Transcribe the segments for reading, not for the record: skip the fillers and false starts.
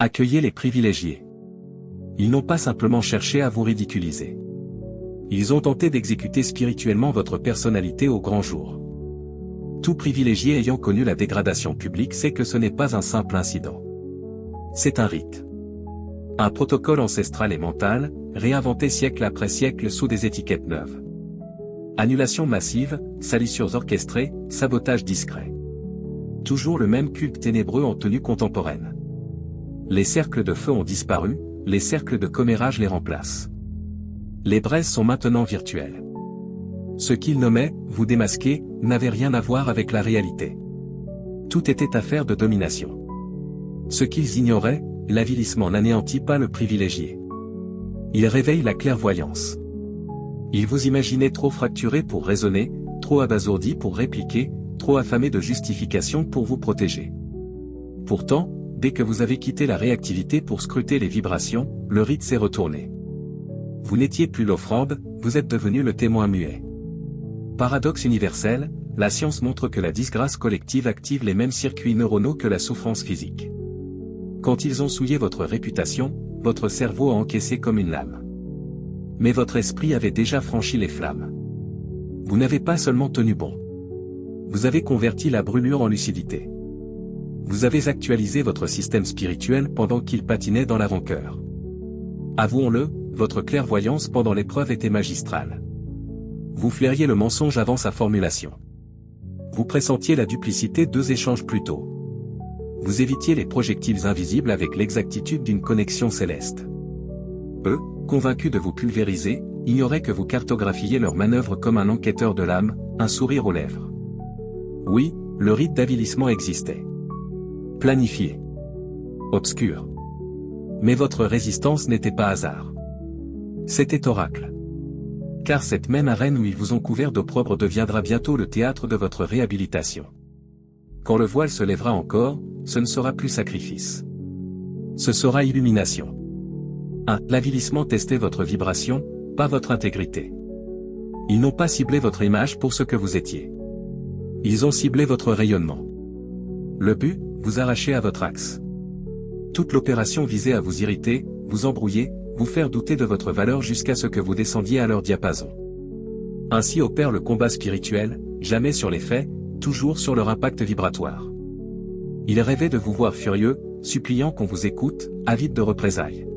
Accueillez les privilégiés. Ils n'ont pas simplement cherché à vous ridiculiser. Ils ont tenté d'exécuter spirituellement votre personnalité au grand jour. Tout privilégié ayant connu la dégradation publique sait que ce n'est pas un simple incident. C'est un rite. Un protocole ancestral et mental, réinventé siècle après siècle sous des étiquettes neuves. Annulation massive, salissures orchestrées, sabotage discret. Toujours le même culte ténébreux en tenue contemporaine. Les cercles de feu ont disparu, les cercles de commérage les remplacent. Les braises sont maintenant virtuelles. Ce qu'ils nommaient, vous démasquer, n'avait rien à voir avec la réalité. Tout était affaire de domination. Ce qu'ils ignoraient, l'avilissement n'anéantit pas le privilégié. Il réveille la clairvoyance. Il vous imaginait trop fracturé pour raisonner, trop abasourdi pour répliquer, trop affamé de justification pour vous protéger. Pourtant, dès que vous avez quitté la réactivité pour scruter les vibrations, le rite s'est retourné. Vous n'étiez plus l'offrande, vous êtes devenu le témoin muet. Paradoxe universel, la science montre que la disgrâce collective active les mêmes circuits neuronaux que la souffrance physique. Quand ils ont souillé votre réputation, votre cerveau a encaissé comme une lame. Mais votre esprit avait déjà franchi les flammes. Vous n'avez pas seulement tenu bon. Vous avez converti la brûlure en lucidité. Vous avez actualisé votre système spirituel pendant qu'il patinait dans la rancœur. Avouons-le, votre clairvoyance pendant l'épreuve était magistrale. Vous flairiez le mensonge avant sa formulation. Vous pressentiez la duplicité 2 échanges plus tôt. Vous évitiez les projectiles invisibles avec l'exactitude d'une connexion céleste. Eux, convaincus de vous pulvériser, ignoraient que vous cartographiez leurs manœuvres comme un enquêteur de l'âme, un sourire aux lèvres. Oui, le rite d'avilissement existait. Planifié. Obscur. Mais votre résistance n'était pas hasard. C'était oracle. Car cette même arène où ils vous ont couvert d'opprobre deviendra bientôt le théâtre de votre réhabilitation. Quand le voile se lèvera encore, ce ne sera plus sacrifice. Ce sera illumination. 1. L'avilissement testait votre vibration, pas votre intégrité. Ils n'ont pas ciblé votre image pour ce que vous étiez. Ils ont ciblé votre rayonnement. Le but, vous arracher à votre axe. Toute l'opération visait à vous irriter, vous embrouiller, vous faire douter de votre valeur jusqu'à ce que vous descendiez à leur diapason. Ainsi opère le combat spirituel, jamais sur les faits, toujours sur leur impact vibratoire. Ils rêvaient de vous voir furieux, suppliant qu'on vous écoute, avide de représailles.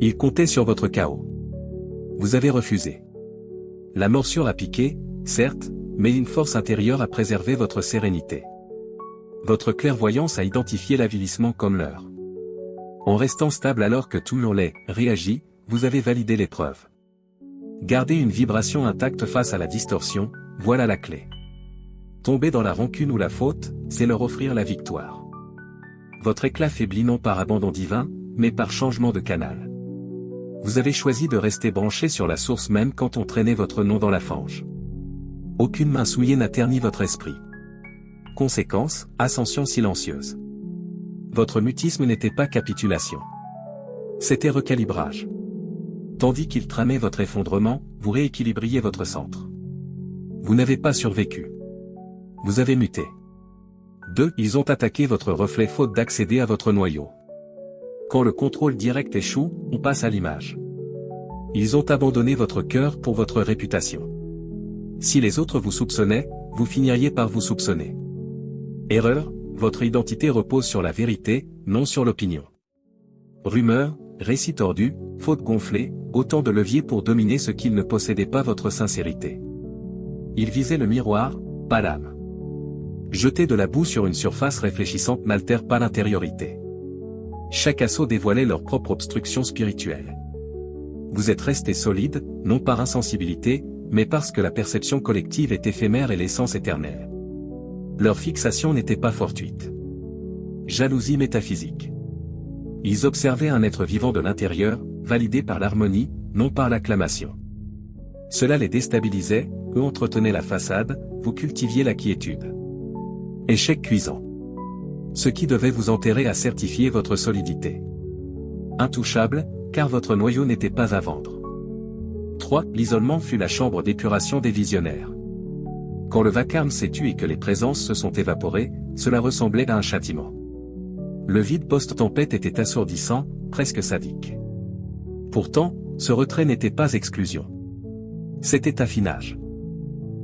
Ils comptaient sur votre chaos. Vous avez refusé. La morsure a piqué, certes, mais une force intérieure a préservé votre sérénité. Votre clairvoyance a identifié l'avilissement comme leur. En restant stable alors que tout l'on réagit, vous avez validé l'épreuve. Garder une vibration intacte face à la distorsion, voilà la clé. Tomber dans la rancune ou la faute, c'est leur offrir la victoire. Votre éclat faiblit non par abandon divin, mais par changement de canal. Vous avez choisi de rester branché sur la source même quand on traînait votre nom dans la fange. Aucune main souillée n'a terni votre esprit. Conséquence, ascension silencieuse. Votre mutisme n'était pas capitulation. C'était recalibrage. Tandis qu'il tramait votre effondrement, vous rééquilibriez votre centre. Vous n'avez pas survécu. Vous avez muté. 2. Ils ont attaqué votre reflet faute d'accéder à votre noyau. Quand le contrôle direct échoue, on passe à l'image. Ils ont abandonné votre cœur pour votre réputation. Si les autres vous soupçonnaient, vous finiriez par vous soupçonner. Erreur, votre identité repose sur la vérité, non sur l'opinion. Rumeur, récit tordu, faute gonflée, autant de leviers pour dominer ce qu'ils ne possédaient pas votre sincérité. Ils visaient le miroir, pas l'âme. Jeter de la boue sur une surface réfléchissante n'altère pas l'intériorité. Chaque assaut dévoilait leur propre obstruction spirituelle. Vous êtes resté solide, non par insensibilité, mais parce que la perception collective est éphémère et l'essence éternelle. Leur fixation n'était pas fortuite. Jalousie métaphysique. Ils observaient un être vivant de l'intérieur, validé par l'harmonie, non par l'acclamation. Cela les déstabilisait, eux entretenaient la façade, vous cultiviez la quiétude. Échec cuisant. Ce qui devait vous enterrer a certifié votre solidité. Intouchable, car votre noyau n'était pas à vendre. 3. L'isolement fut la chambre d'épuration des visionnaires. Quand le vacarme s'est tu et que les présences se sont évaporées, cela ressemblait à un châtiment. Le vide post-tempête était assourdissant, presque sadique. Pourtant, ce retrait n'était pas exclusion. C'était affinage.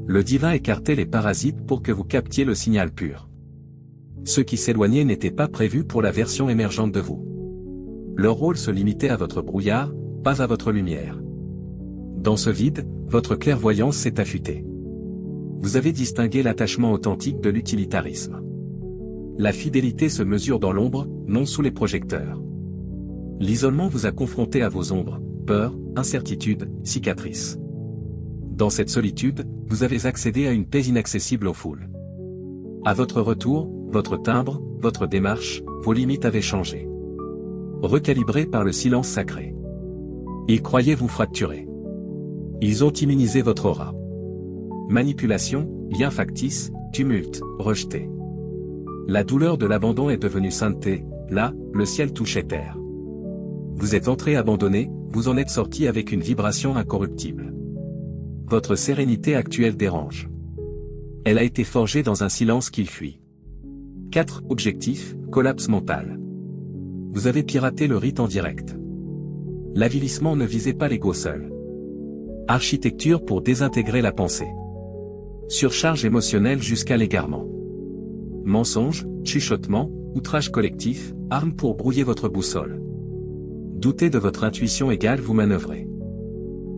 Le divin écartait les parasites pour que vous captiez le signal pur. Ceux qui s'éloignaient n'étaient pas prévus pour la version émergente de vous. Leur rôle se limitait à votre brouillard, pas à votre lumière. Dans ce vide, votre clairvoyance s'est affûtée. Vous avez distingué l'attachement authentique de l'utilitarisme. La fidélité se mesure dans l'ombre, non sous les projecteurs. L'isolement vous a confronté à vos ombres, peurs, incertitudes, cicatrices. Dans cette solitude, vous avez accédé à une paix inaccessible aux foules. À votre retour, votre timbre, votre démarche, vos limites avaient changé. Recalibrés par le silence sacré. Ils croyaient vous fracturer. Ils ont immunisé votre aura. Manipulation, lien factice, tumulte, rejeté. La douleur de l'abandon est devenue sainteté, là, le ciel touchait terre. Vous êtes entré abandonné, vous en êtes sorti avec une vibration incorruptible. Votre sérénité actuelle dérange. Elle a été forgée dans un silence qui fuit. 4. Objectif, collapse mental. Vous avez piraté le rite en direct. L'avilissement ne visait pas l'ego seul. Architecture pour désintégrer la pensée. Surcharge émotionnelle jusqu'à l'égarement. Mensonge, chuchotement, outrage collectif, arme pour brouiller votre boussole. Douter de votre intuition égale vous manœuvrer.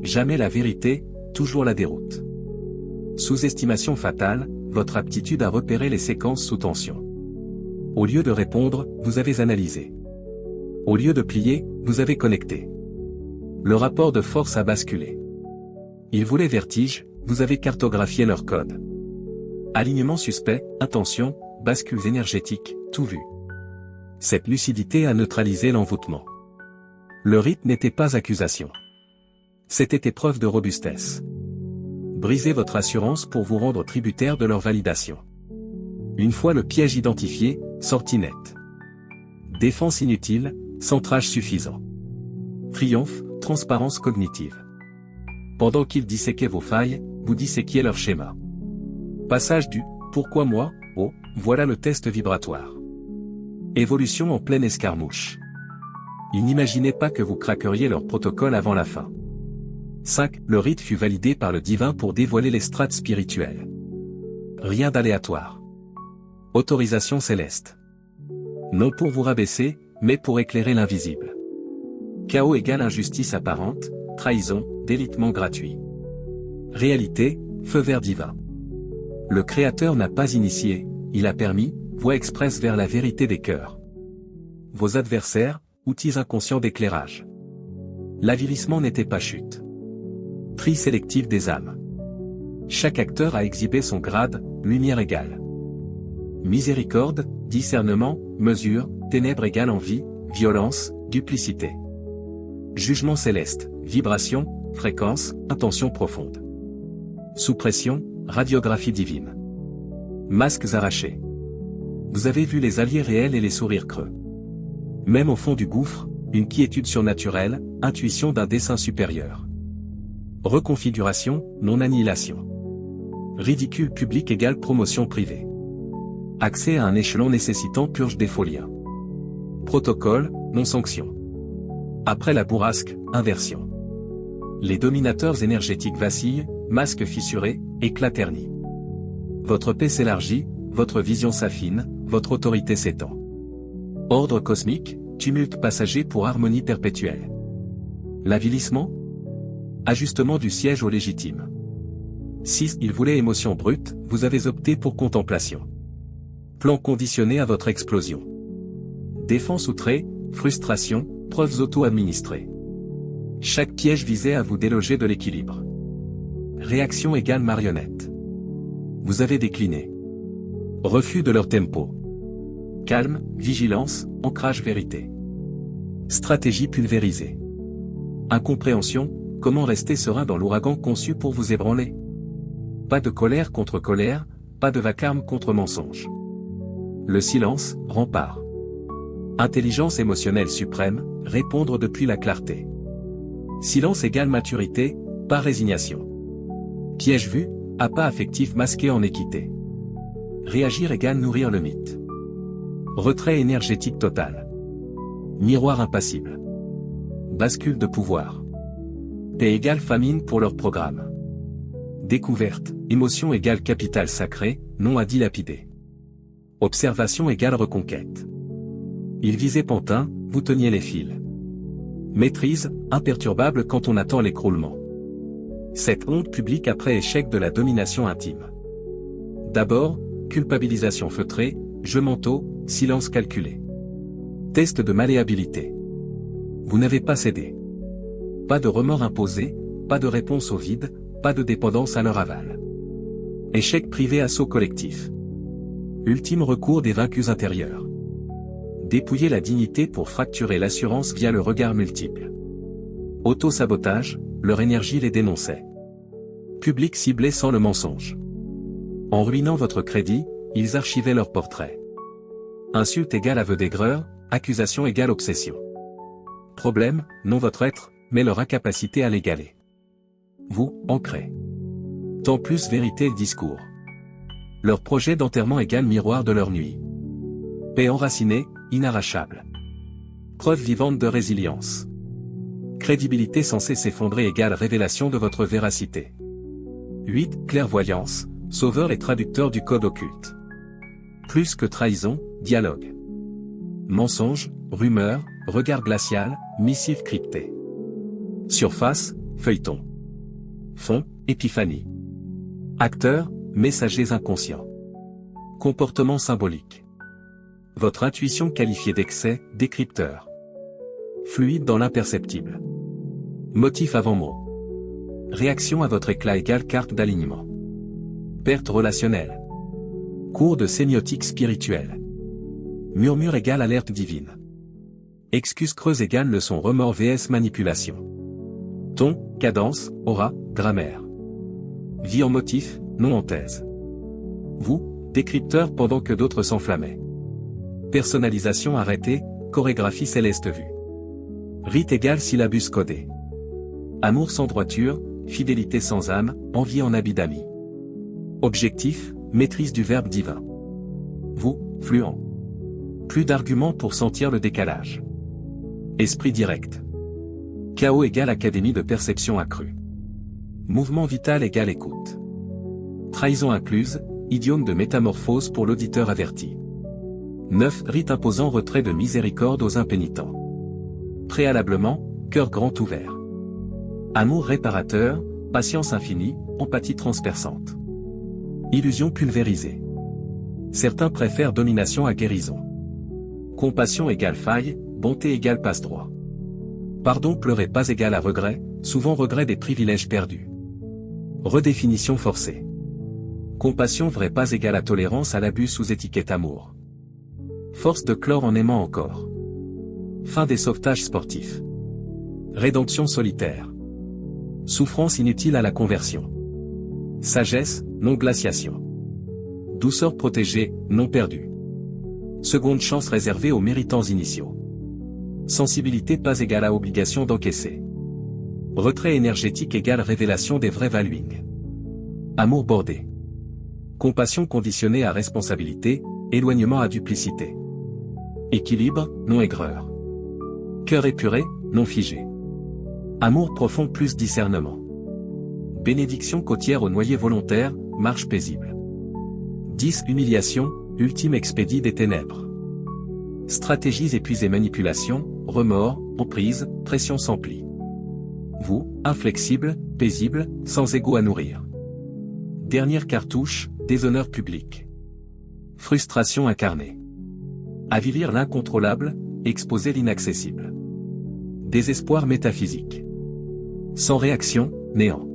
Jamais la vérité, toujours la déroute. Sous-estimation fatale, votre aptitude à repérer les séquences sous tension. Au lieu de répondre, vous avez analysé. Au lieu de plier, vous avez connecté. Le rapport de force a basculé. Ils voulaient vertige, vous avez cartographié leur code. Alignement suspect, intention, bascules énergétiques, tout vu. Cette lucidité a neutralisé l'envoûtement. Le rite n'était pas accusation. C'était épreuve de robustesse. Brisez votre assurance pour vous rendre tributaire de leur validation. Une fois le piège identifié, sortie nette. Défense inutile, centrage suffisant. Triomphe, transparence cognitive. Pendant qu'ils disséquaient vos failles, vous disséquiez leur schéma. Passage du « Pourquoi moi ?» au « Voilà le test vibratoire ». Évolution en pleine escarmouche. Ils n'imaginaient pas que vous craqueriez leur protocole avant la fin. 5. Le rite fut validé par le divin pour dévoiler les strates spirituelles. Rien d'aléatoire. Autorisation céleste. Non pour vous rabaisser, mais pour éclairer l'invisible. Chaos égale injustice apparente, trahison, délitement gratuit. Réalité, feu vert divin. Le Créateur n'a pas initié, il a permis, voie express vers la vérité des cœurs. Vos adversaires, outils inconscients d'éclairage. L'avilissement n'était pas chute. Tri sélectif des âmes. Chaque acteur a exhibé son grade, lumière égale. Miséricorde, discernement, mesure, ténèbres égale envie, violence, duplicité. Jugement céleste, vibration, fréquence, intention profonde. Sous pression, radiographie divine. Masques arrachés. Vous avez vu les alliés réels et les sourires creux. Même au fond du gouffre, une quiétude surnaturelle, intuition d'un dessein supérieur. Reconfiguration, non-annihilation. Ridicule public égale promotion privée. Accès à un échelon nécessitant purge des faux liens. Protocole, non-sanction. Après la bourrasque, inversion. Les dominateurs énergétiques vacillent, masques fissurés, éclat terni. Votre paix s'élargit, votre vision s'affine, votre autorité s'étend. Ordre cosmique, tumulte passager pour harmonie perpétuelle. L'avilissement? Ajustement du siège au légitime. 6. Il voulait émotion brute, vous avez opté pour contemplation. Plan conditionné à votre explosion. Défense outrée, frustration, preuves auto-administrées. Chaque piège visait à vous déloger de l'équilibre. Réaction égale marionnette. Vous avez décliné. Refus de leur tempo. Calme, vigilance, ancrage vérité. Stratégie pulvérisée. Incompréhension, comment rester serein dans l'ouragan conçu pour vous ébranler? Pas de colère contre colère, pas de vacarme contre mensonge. Le silence, rempart. Intelligence émotionnelle suprême, répondre depuis la clarté. Silence égale maturité, pas résignation. Piège vu, appât affectif masqué en équité. Réagir égale nourrir le mythe. Retrait énergétique total. Miroir impassible. Bascule de pouvoir. Paix égale famine pour leur programme. Découverte, émotion égale capital sacré, non à dilapider. Observation égale reconquête. Il visait Pantin, vous teniez les fils. Maîtrise, imperturbable quand on attend l'écroulement. Cette honte publique après échec de la domination intime. D'abord, culpabilisation feutrée, jeu mentaux, silence calculé. Test de malléabilité. Vous n'avez pas cédé. Pas de remords imposés, pas de réponse au vide, pas de dépendance à leur aval. Échec privé assaut collectif. Ultime recours des vaincus intérieurs. Dépouiller la dignité pour fracturer l'assurance via le regard multiple. Auto-sabotage, leur énergie les dénonçait. Public ciblé sans le mensonge. En ruinant votre crédit, ils archivaient leur portrait. Insulte égale aveu d'aigreur, accusation égale obsession. Problème, non votre être, mais leur incapacité à l'égaler. Vous, ancré. Tant plus vérité et discours. Leur projet d'enterrement égale miroir de leur nuit. Paix enracinée, inarrachable. Preuve vivante de résilience. Crédibilité censée s'effondrer égale révélation de votre véracité. 8. Clairvoyance, sauveur et traducteur du code occulte. Plus que trahison, dialogue. Mensonge, rumeur, regard glacial, missive cryptée. Surface, feuilleton. Fond, épiphanie. Acteurs, messagers inconscients. Comportement symbolique. Votre intuition qualifiée d'excès, décrypteur. Fluide dans l'imperceptible. Motif avant mot. Réaction à votre éclat égale carte d'alignement. Perte relationnelle. Cours de sémiotique spirituelle. Murmure égale alerte divine. Excuse creuse égale leçon remords vs manipulation. Ton, cadence, aura, grammaire. Vie en motif, non en thèse. Vous, décrypteur pendant que d'autres s'enflammaient. Personnalisation arrêtée, chorégraphie céleste vue. Rite égale syllabus codé. Amour sans droiture, fidélité sans âme, envie en habit d'amis. Objectif, maîtrise du verbe divin. Vous, fluent. Plus d'arguments pour sentir le décalage. Esprit direct. Chaos égale académie de perception accrue. Mouvement vital égale écoute. Trahison incluse, idiome de métamorphose pour l'auditeur averti. 9. Rite imposant retrait de miséricorde aux impénitents. Préalablement, cœur grand ouvert. Amour réparateur, patience infinie, empathie transperçante. Illusion pulvérisée. Certains préfèrent domination à guérison. Compassion égale faille, bonté égale passe-droit. Pardon pleurer pas égale à regret, souvent regret des privilèges perdus. Redéfinition forcée. Compassion vrai pas égale à tolérance à l'abus sous étiquette amour. Force de clore en aimant encore. Fin des sauvetages sportifs. Rédemption solitaire. Souffrance inutile à la conversion. Sagesse, non glaciation. Douceur protégée, non perdue. Seconde chance réservée aux méritants initiaux. Sensibilité pas égale à obligation d'encaisser. Retrait énergétique égale révélation des vrais valuings. Amour bordé. Compassion conditionnée à responsabilité, éloignement à duplicité. Équilibre, non aigreur. Cœur épuré, non figé. Amour profond plus discernement. Bénédiction côtière au noyer volontaire, marche paisible. 10. Humiliation, ultime expédie des ténèbres. Stratégies épuisées manipulation, remords, emprise, pression sans pli. Vous, inflexible, paisible, sans ego à nourrir. Dernière cartouche, déshonneur public. Frustration incarnée. Avilir l'incontrôlable, exposer l'inaccessible. Désespoir métaphysique. Sans réaction, néant.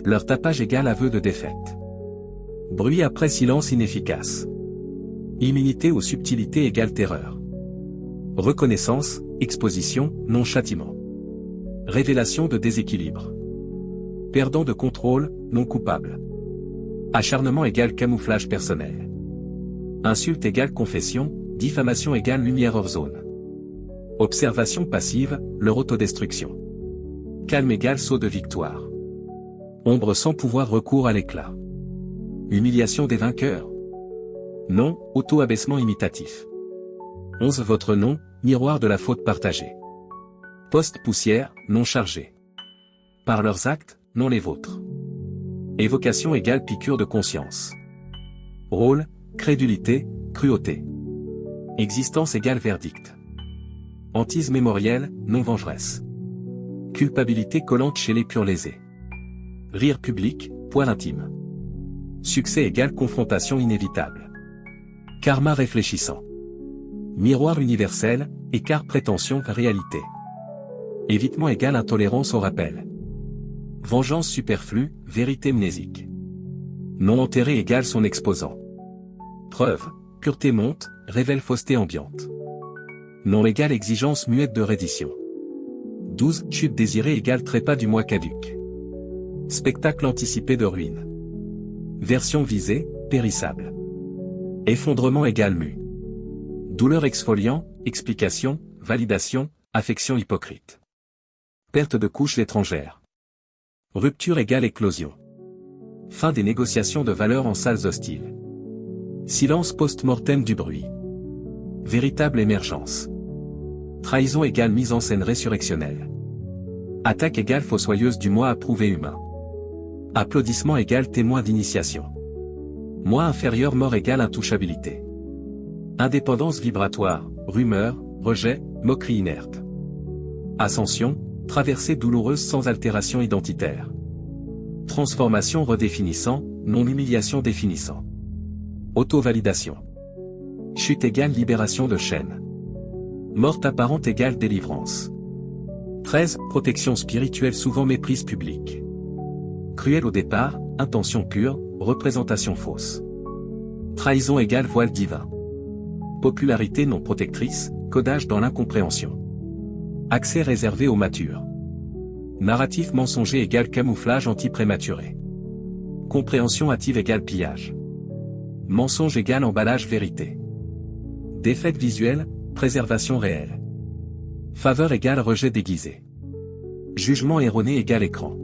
Leur tapage égale aveu de défaite. Bruit après silence inefficace. Immunité ou subtilité égale terreur. Reconnaissance, exposition, non châtiment. Révélation de déséquilibre. Perdant de contrôle, non coupable. Acharnement égale camouflage personnel. Insulte égale confession, diffamation égale lumière hors zone. Observation passive, leur autodestruction. Calme égale saut de victoire. Ombre sans pouvoir recours à l'éclat. Humiliation des vainqueurs. Non, auto-abaissement imitatif. 11 Votre nom, miroir de la faute partagée. Poste poussière, non chargé. Par leurs actes, non les vôtres. Évocation égale piqûre de conscience. Rôle, crédulité, cruauté. Existence égale verdict. Hantise mémorielle, non vengeresse. Culpabilité collante chez les purs lésés. Rire public, poil intime. Succès égale confrontation inévitable. Karma réfléchissant. Miroir universel, écart prétention réalité. Évitement égale intolérance au rappel. Vengeance superflue, vérité mnésique. Non enterré égale son exposant. Preuve, pureté monte, révèle fausseté ambiante. Non égale exigence muette de reddition. 12 Chute désirée égale trépas du mois caduc. Spectacle anticipé de ruine. Version visée, périssable. Effondrement égale mu. Douleur exfoliant, explication, validation, affection hypocrite. Perte de couche étrangère. Rupture égale éclosion. Fin des négociations de valeur en salles hostiles. Silence post-mortem du bruit. Véritable émergence. Trahison égale mise en scène résurrectionnelle. Attaque égale fossoyeuse du moi approuvé humain. Applaudissement égale témoin d'initiation. Moi inférieur mort égale intouchabilité. Indépendance vibratoire, rumeur, rejet, moquerie inerte. Ascension, traversée douloureuse sans altération identitaire. Transformation redéfinissant, non-humiliation définissant. Auto-validation. Chute égale libération de chaîne. Morte apparente égale délivrance. 13 Protection spirituelle souvent méprise publique. Cruel au départ, intention pure, représentation fausse. Trahison égale voile divin. Popularité non protectrice, codage dans l'incompréhension. Accès réservé aux matures. Narratif mensonger égale camouflage anti-prématuré. Compréhension hâtive égale pillage. Mensonge égale emballage vérité. Défaite visuelle, préservation réelle. Faveur égale rejet déguisé. Jugement erroné égale écran.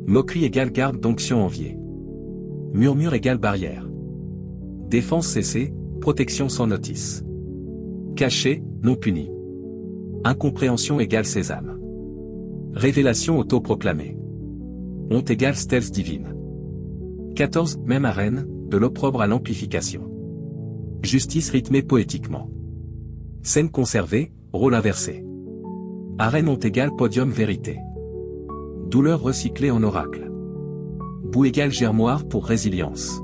Moquerie égale garde d'onction enviée. Murmure égale barrière. Défense cessée, protection sans notice. Caché, non puni. Incompréhension égale sésame. Révélation autoproclamée. Honte égale stealth divine. 14 Même arène, de l'opprobre à l'amplification. Justice rythmée poétiquement. Scène conservée, rôle inversé. Arène honte égale podium vérité. Douleur recyclée en oracle. Boue égale germoire pour résilience.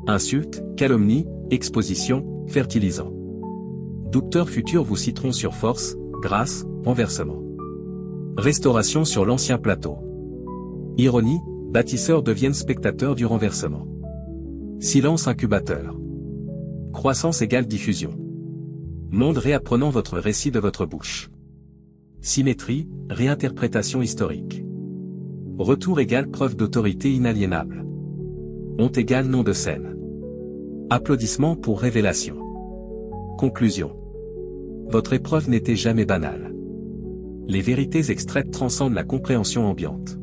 Insulte, calomnie, exposition, fertilisant. Douteurs futurs vous citeront sur force, grâce, renversement. Restauration sur l'ancien plateau. Ironie, bâtisseurs deviennent spectateurs du renversement. Silence incubateur. Croissance égale diffusion. Monde réapprenant votre récit de votre bouche. Symétrie, réinterprétation historique. Retour égale preuve d'autorité inaliénable. Honte égale nom de scène. Applaudissements pour révélation. Conclusion. Votre épreuve n'était jamais banale. Les vérités extraites transcendent la compréhension ambiante.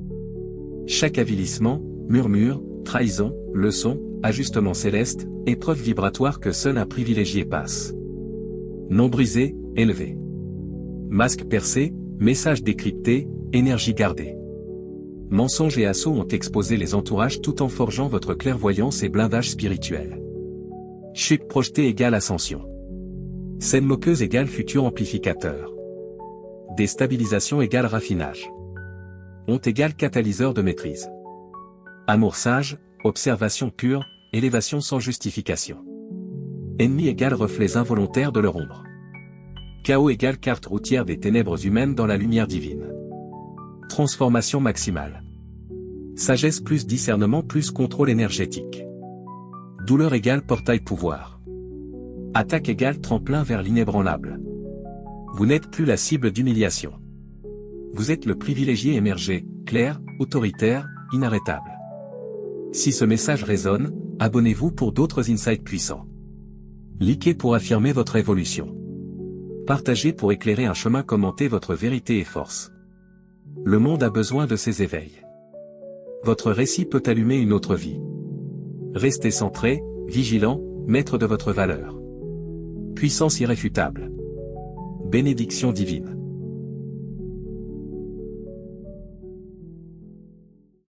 Chaque avilissement, murmure, trahison, leçon, ajustement céleste, épreuve vibratoire que seul un privilégié passe. Nom brisé, élevé. Masque percé, message décrypté, énergie gardée. Mensonges et assauts ont exposé les entourages tout en forgeant votre clairvoyance et blindage spirituel. Chute projetée égale ascension. Scène moqueuse égale futur amplificateur. Déstabilisation égale raffinage. Honte égale catalyseur de maîtrise. Amour sage, observation pure, élévation sans justification. Ennemi égale reflets involontaires de leur ombre. Chaos égale carte routière des ténèbres humaines dans la lumière divine. Transformation maximale. Sagesse plus discernement plus contrôle énergétique. Douleur égale portail pouvoir. Attaque égale tremplin vers l'inébranlable. Vous n'êtes plus la cible d'humiliation. Vous êtes le privilégié émergé, clair, autoritaire, inarrêtable. Si ce message résonne, abonnez-vous pour d'autres insights puissants. Likez pour affirmer votre évolution. Partagez pour éclairer un chemin, commentez votre vérité et force. Le monde a besoin de ces éveils. Votre récit peut allumer une autre vie. Restez centré, vigilant, maître de votre valeur. Puissance irréfutable. Bénédiction divine.